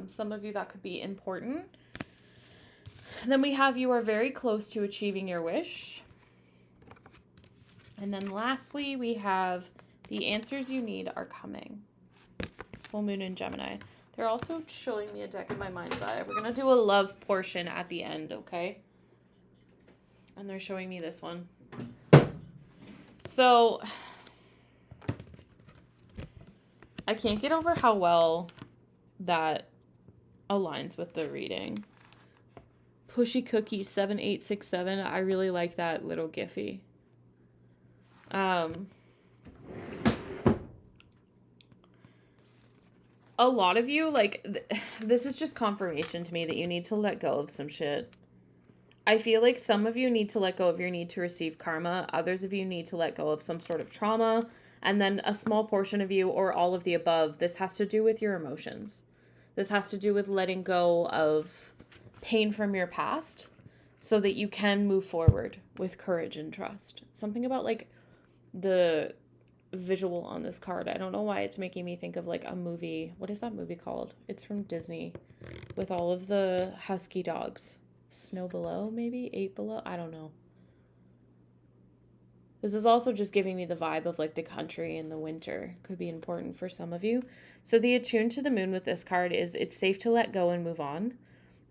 Some of you, that could be important. Then we have you are very close to achieving your wish. And then lastly, we have the answers you need are coming. Full moon in Gemini. They're also showing me a deck in my mind's eye. We're going to do a love portion at the end, okay? And they're showing me this one. So, I can't get over how well that aligns with the reading. Pushy Cookie 7867. I really like that little Giphy. A lot of you, like, this is just confirmation to me that you need to let go of some shit. I feel like some of you need to let go of your need to receive karma. Others of you need to let go of some sort of trauma. And then a small portion of you, or all of the above, this has to do with your emotions. This has to do with letting go of pain from your past so that you can move forward with courage and trust. Something about, like, the visual on this card. I don't know why it's making me think of, like, a movie. What is that movie called? It's from Disney with all of the husky dogs. Snow Below, maybe? 8 Below? I don't know. This is also just giving me the vibe of, like, the country in the winter. Could be important for some of you. So the attuned to the moon with this card is it's safe to let go and move on.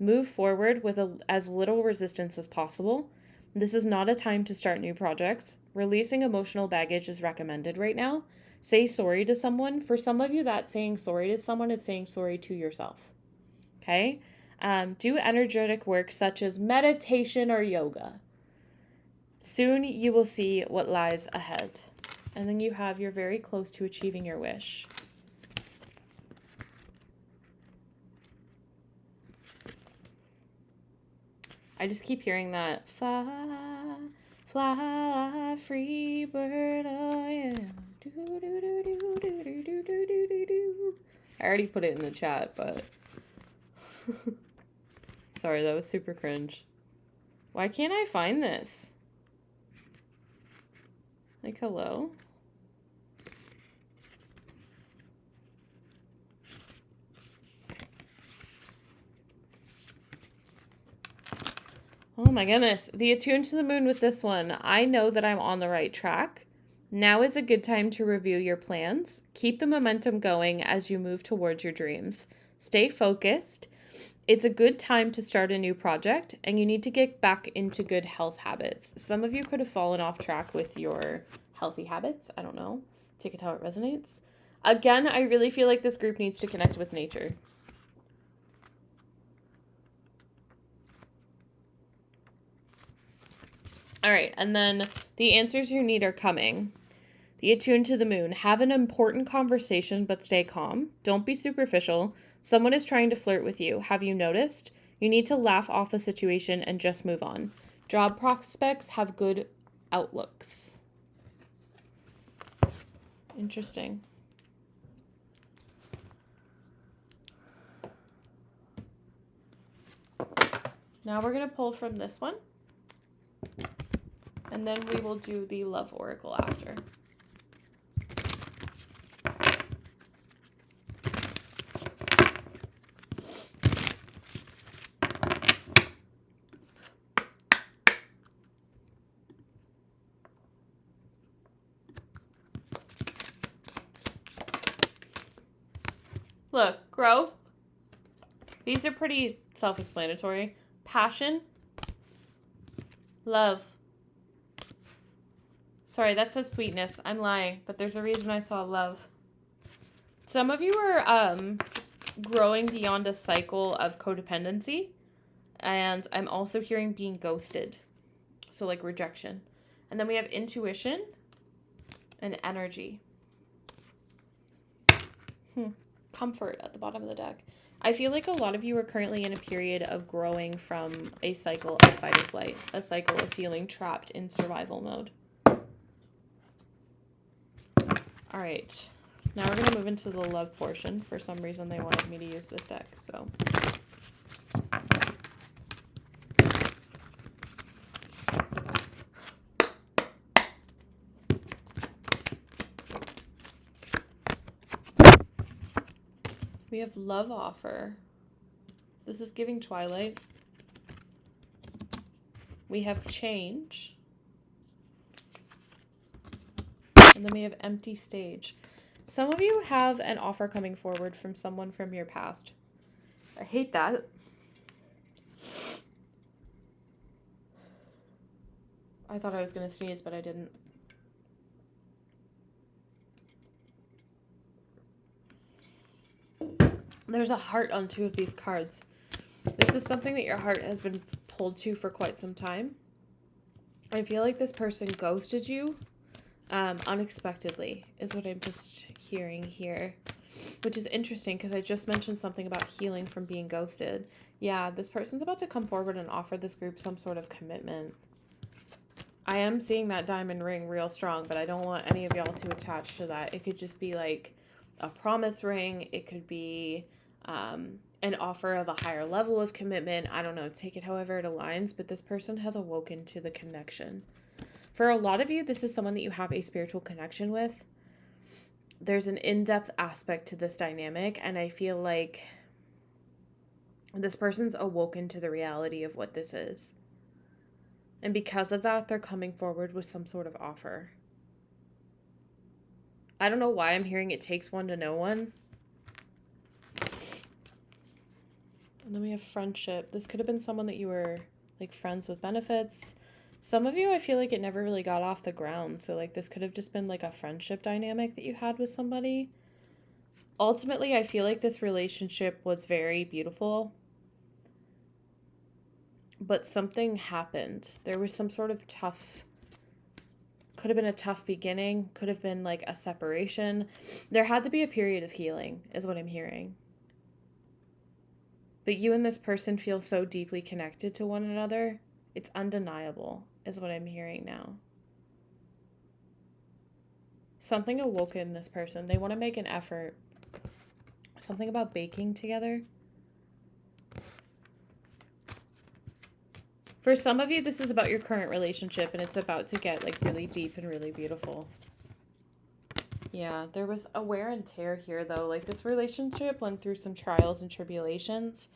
Move forward with as little resistance as possible. This is not a time to start new projects. Releasing emotional baggage is recommended right now. Say sorry to someone. For some of you, that saying sorry to someone is saying sorry to yourself. Okay? Do energetic work such as meditation or yoga. Soon you will see what lies ahead. And then you have you're very close to achieving your wish. I just keep hearing that. Fly, fly, free bird, oh yeah. Do, do, do, do, do, do, do, do, do, do. I already put it in the chat, but... Sorry, that was super cringe. Why can't I find this? Like, hello? Oh my goodness. The attuned to the moon with this one. I know that I'm on the right track. Now is a good time to review your plans. Keep the momentum going as you move towards your dreams. Stay focused. It's a good time to start a new project, and you need to get back into good health habits. Some of you could have fallen off track with your healthy habits. I don't know. Take it how it resonates. Again, I really feel like this group needs to connect with nature. All right, and then the answers you need are coming. The attuned to the moon. Have an important conversation, but stay calm. Don't be superficial. Someone is trying to flirt with you. Have you noticed? You need to laugh off a situation and just move on. Job prospects have good outlooks. Interesting. Now we're going to pull from this one. And then we will do the love oracle after. Look, growth. These are pretty self-explanatory. Passion. Love. Sorry, that says sweetness. I'm lying, but there's a reason I saw love. Some of you are growing beyond a cycle of codependency, and I'm also hearing being ghosted. So like rejection. And then we have intuition and energy. Comfort at the bottom of the deck. I feel like a lot of you are currently in a period of growing from a cycle of fight or flight, a cycle of feeling trapped in survival mode. All right. Now we're going to move into the love portion. For some reason, they wanted me to use this deck, so. We have love offer. This is giving Twilight. We have change. And then we have empty stage. Some of you have an offer coming forward from someone from your past. I hate that. I thought I was going to sneeze, but I didn't. There's a heart on 2 of these cards. This is something that your heart has been pulled to for quite some time. I feel like this person ghosted you unexpectedly is what I'm just hearing here, which is interesting because I just mentioned something about healing from being ghosted. Yeah, this person's about to come forward and offer this group some sort of commitment. I am seeing that diamond ring real strong, but I don't want any of y'all to attach to that. It could just be like a promise ring. It could be an offer of a higher level of commitment. I don't know. Take it however it aligns, but this person has awoken to the connection. For a lot of you, this is someone that you have a spiritual connection with. There's an in-depth aspect to this dynamic, and I feel like this person's awoken to the reality of what this is. And because of that, they're coming forward with some sort of offer. I don't know why I'm hearing it takes one to know one. And then we have friendship. This could have been someone that you were like friends with benefits. Some of you, I feel like it never really got off the ground. So like this could have just been like a friendship dynamic that you had with somebody. Ultimately, I feel like this relationship was very beautiful. But something happened. There was some sort of tough, could have been a tough beginning, could have been like a separation. There had to be a period of healing, is what I'm hearing. But you and this person feel so deeply connected to one another. It's undeniable, is what I'm hearing now. Something awoke in this person. They want to make an effort. Something about baking together. For some of you, this is about your current relationship, and it's about to get like really deep and really beautiful. Yeah, there was a wear and tear here, though. Like, this relationship went through some trials and tribulations,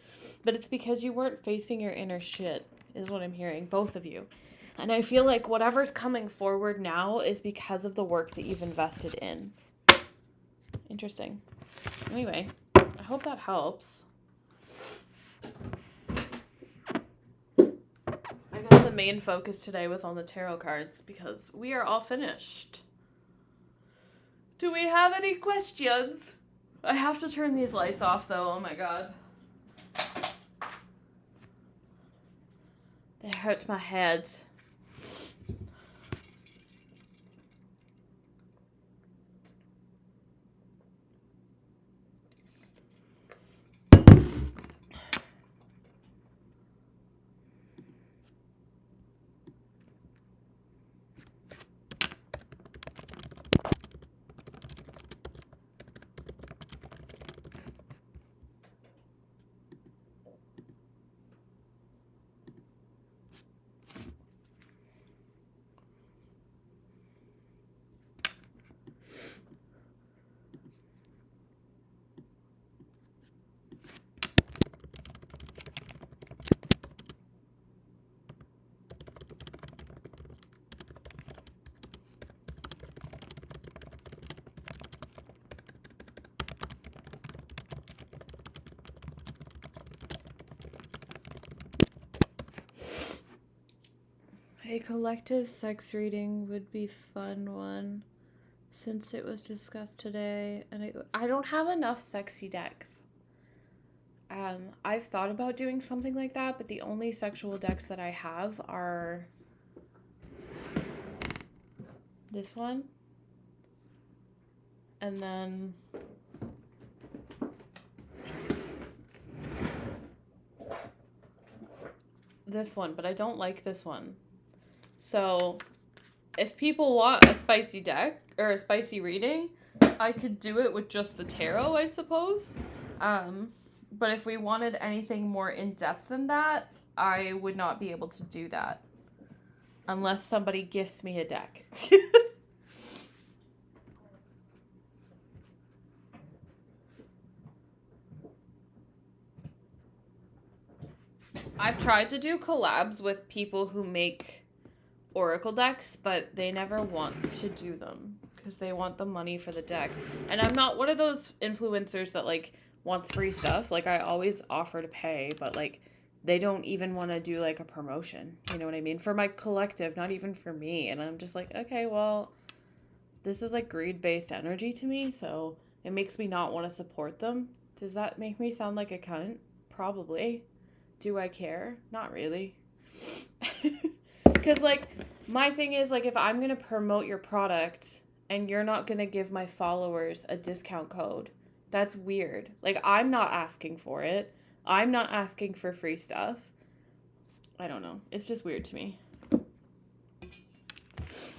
but it's because you weren't facing your inner shit, is what I'm hearing, both of you. And I feel like whatever's coming forward now is because of the work that you've invested in. Interesting. Anyway, I hope that helps. I guess the main focus today was on the tarot cards because we are all finished. Do we have any questions? I have to turn these lights off, though. Oh, my God. They hurt my head. A collective sex reading would be fun one since it was discussed today, and I don't have enough sexy decks. I've thought about doing something like that, but the only sexual decks that I have are this one and then this one, but I don't like this one. So if people want a spicy deck or a spicy reading, I could do it with just the tarot, I suppose. But if we wanted anything more in-depth than that, I would not be able to do that. Unless somebody gifts me a deck. I've tried to do collabs with people who make oracle decks, but they never want to do them because they want the money for the deck. And I'm not one of those influencers that like wants free stuff. Like I always offer to pay, but like they don't even want to do like a promotion. You know what I mean? For my collective, not even for me. And I'm just like, okay, well, this is like greed-based energy to me, so it makes me not want to support them. Does that make me sound like a cunt? Probably. Do I care? Not really. Because, like, my thing is, like, if I'm going to promote your product and you're not going to give my followers a discount code, that's weird. Like, I'm not asking for it. I'm not asking for free stuff. I don't know. It's just weird to me.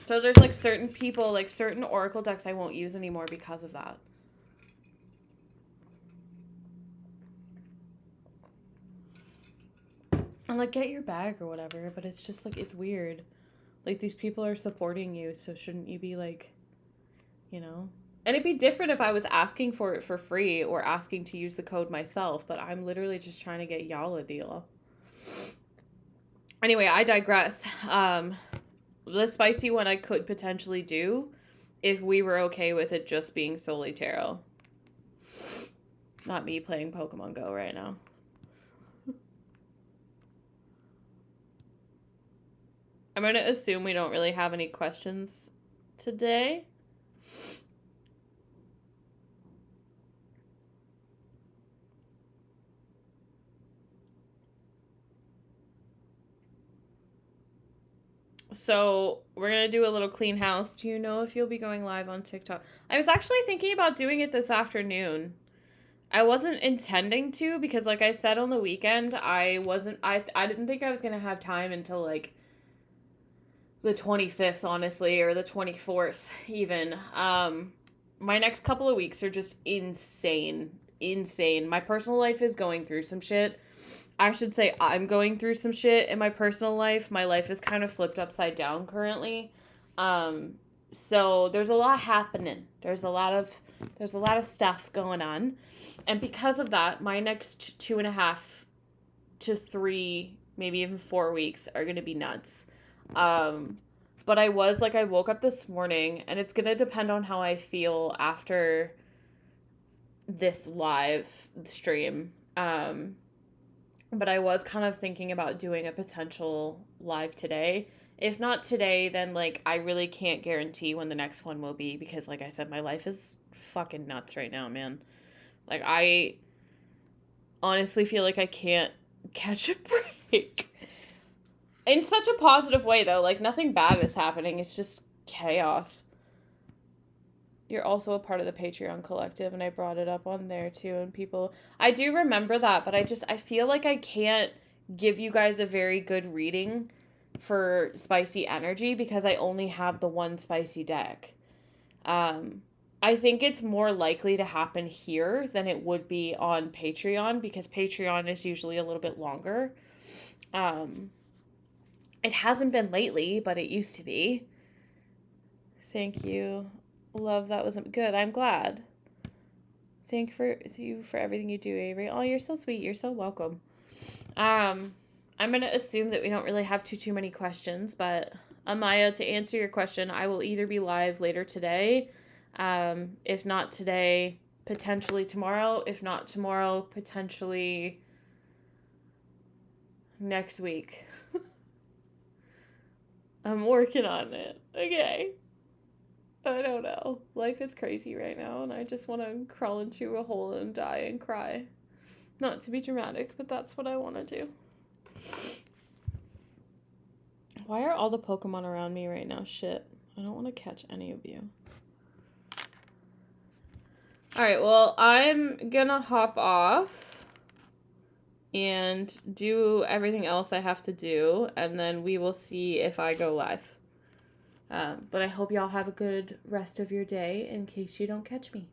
So there's, like, certain people, like, certain oracle decks I won't use anymore because of that. And, like, get your bag or whatever, but it's just, like, it's weird. Like, these people are supporting you, so shouldn't you be, like, you know? And it'd be different if I was asking for it for free or asking to use the code myself, but I'm literally just trying to get y'all a deal. Anyway, I digress. The spicy one I could potentially do if we were okay with it just being solely tarot. Not me playing Pokemon Go right now. I'm going to assume we don't really have any questions today. So we're going to do a little clean house. Do you know if you'll be going live on TikTok? I was actually thinking about doing it this afternoon. I wasn't intending to because, like I said, on the weekend, I didn't think I was going to have time until, like, the 25th, honestly, or the 24th even. My next couple of weeks are just insane. My personal life is going through some shit. I should say I'm going through some shit in my personal life. My life is kind of flipped upside down currently. So there's a lot happening. There's a lot of stuff going on. And because of that, my next 2.5 to 3, maybe even 4 weeks are going to be nuts. But I woke up this morning, and it's going to depend on how I feel after this live stream. But I was kind of thinking about doing a potential live today. If not today, then, like, I really can't guarantee when the next one will be because, like I said, my life is fucking nuts right now, man. Like, I honestly feel like I can't catch a break. In such a positive way, though. Like, nothing bad is happening. It's just chaos. You're also a part of the Patreon collective, and I brought it up on there, too. And people... I do remember that, but I feel like I can't give you guys a very good reading for spicy energy because I only have the one spicy deck. I think it's more likely to happen here than it would be on Patreon because Patreon is usually a little bit longer. It hasn't been lately, but it used to be. Thank you. Love, that was good. I'm glad. Thank you for everything you do, Avery. Oh, you're so sweet. You're so welcome. I'm going to assume that we don't really have too many questions, but Amaya, to answer your question, I will either be live later today. If not today, potentially tomorrow. If not tomorrow, potentially next week. I'm working on it. Okay. I don't know. Life is crazy right now, and I just want to crawl into a hole and die and cry. Not to be dramatic, but that's what I want to do. Why are all the Pokemon around me right now? Shit. I don't want to catch any of you. Alright, well, I'm gonna hop off and do everything else I have to do, and then we will see if I go live. But I hope y'all have a good rest of your day in case you don't catch me.